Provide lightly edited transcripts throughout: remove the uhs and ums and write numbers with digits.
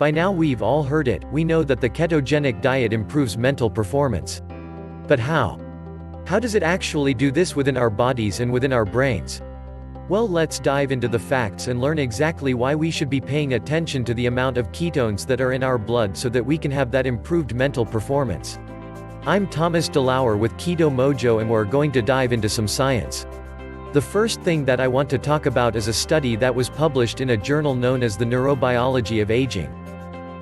By now we've all heard it, we know that the ketogenic diet improves mental performance. But how? How does it actually do this within our bodies and within our brains? Well, let's dive into the facts and learn exactly why we should be paying attention to the amount of ketones that are in our blood so that we can have that improved mental performance. I'm Thomas DeLauer with Keto Mojo and we're going to dive into some science. The first thing that I want to talk about is a study that was published in a journal known as the Neurobiology of Aging.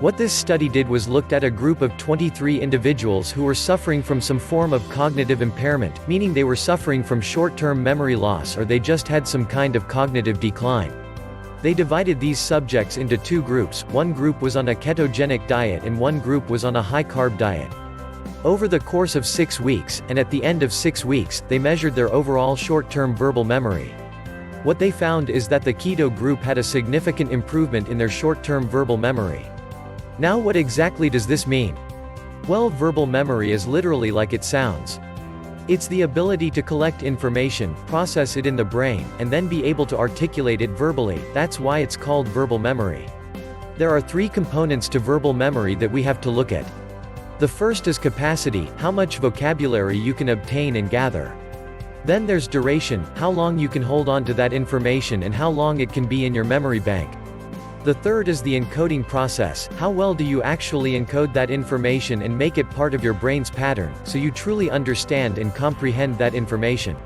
What this study did was looked at a group of 23 individuals who were suffering from some form of cognitive impairment, meaning they were suffering from short-term memory loss or they just had some kind of cognitive decline. They divided these subjects into two groups. One group was on a ketogenic diet and one group was on a high-carb diet. Over the course of 6 weeks, and at the end of 6 weeks, they measured their overall short-term verbal memory. What they found is that the keto group had a significant improvement in their short-term verbal memory. Now what exactly does this mean? Well, verbal memory is literally like it sounds. It's the ability to collect information, process it in the brain, and then be able to articulate it verbally. That's why it's called verbal memory. There are 3 components to verbal memory that we have to look at. The first is capacity, how much vocabulary you can obtain and gather. Then there's duration, how long you can hold on to that information and how long it can be in your memory bank. The third is the encoding process, how well do you actually encode that information and make it part of your brain's pattern, so you truly understand and comprehend that information.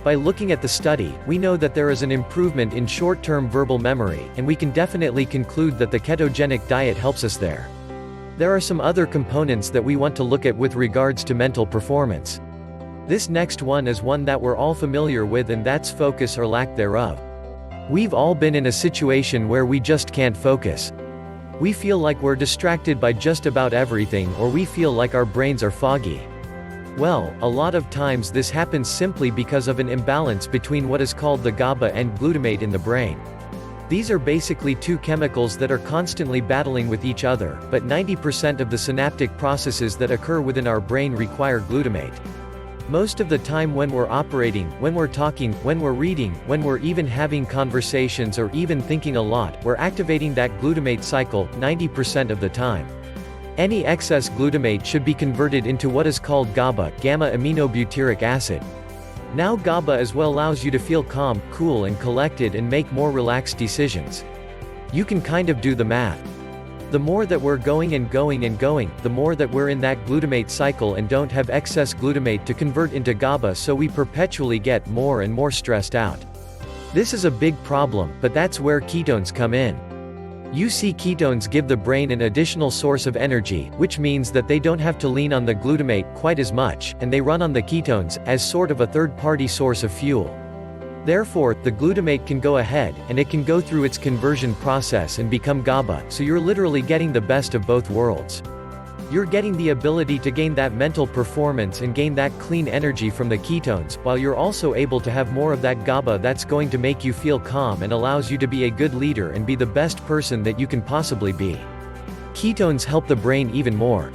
By looking at the study, we know that there is an improvement in short-term verbal memory, and we can definitely conclude that the ketogenic diet helps us there. There are some other components that we want to look at with regards to mental performance. This next one is one that we're all familiar with, and that's focus or lack thereof. We've all been in a situation where we just can't focus. We feel like we're distracted by just about everything, or we feel like our brains are foggy. Well, a lot of times this happens simply because of an imbalance between what is called the GABA and glutamate in the brain. These are basically 2 chemicals that are constantly battling with each other, but 90% of the synaptic processes that occur within our brain require glutamate. Most of the time when we're operating, when we're talking, when we're reading, when we're even having conversations or even thinking a lot, we're activating that glutamate cycle 90% of the time. Any excess glutamate should be converted into what is called GABA, gamma-aminobutyric acid. Now GABA as well allows you to feel calm, cool and collected and make more relaxed decisions. You can kind of do the math. The more that we're going and going and going, the more that we're in that glutamate cycle and don't have excess glutamate to convert into GABA, so we perpetually get more and more stressed out. This is a big problem, but that's where ketones come in. You see, ketones give the brain an additional source of energy, which means that they don't have to lean on the glutamate quite as much, and they run on the ketones, as sort of a third-party source of fuel. Therefore, the glutamate can go ahead, and it can go through its conversion process and become GABA, so you're literally getting the best of both worlds. You're getting the ability to gain that mental performance and gain that clean energy from the ketones, while you're also able to have more of that GABA that's going to make you feel calm and allows you to be a good leader and be the best person that you can possibly be. Ketones help the brain even more.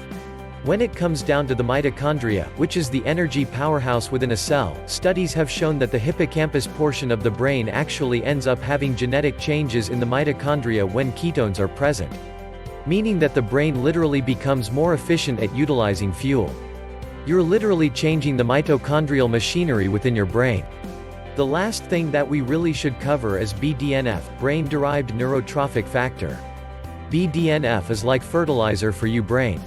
When it comes down to the mitochondria, which is the energy powerhouse within a cell, studies have shown that the hippocampus portion of the brain actually ends up having genetic changes in the mitochondria when ketones are present. Meaning that the brain literally becomes more efficient at utilizing fuel. You're literally changing the mitochondrial machinery within your brain. The last thing that we really should cover is BDNF, brain-derived neurotrophic factor. BDNF is like fertilizer for your brain.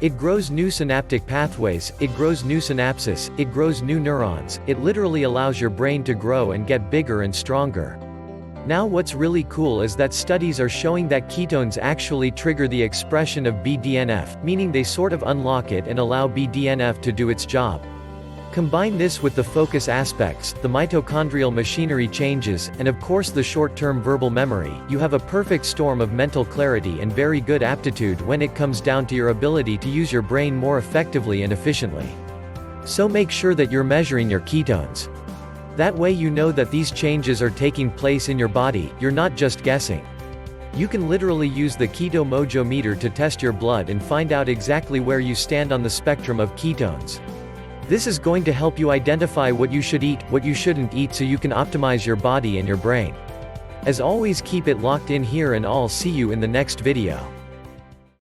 It grows new synaptic pathways, it grows new synapses, it grows new neurons, it literally allows your brain to grow and get bigger and stronger. Now what's really cool is that studies are showing that ketones actually trigger the expression of BDNF, meaning they sort of unlock it and allow BDNF to do its job. Combine this with the focus aspects, the mitochondrial machinery changes, and of course the short-term verbal memory, you have a perfect storm of mental clarity and very good aptitude when it comes down to your ability to use your brain more effectively and efficiently. So make sure that you're measuring your ketones. That way you know that these changes are taking place in your body, you're not just guessing. You can literally use the Keto Mojo meter to test your blood and find out exactly where you stand on the spectrum of ketones. This is going to help you identify what you should eat, what you shouldn't eat, so you can optimize your body and your brain. As always, keep it locked in here and I'll see you in the next video.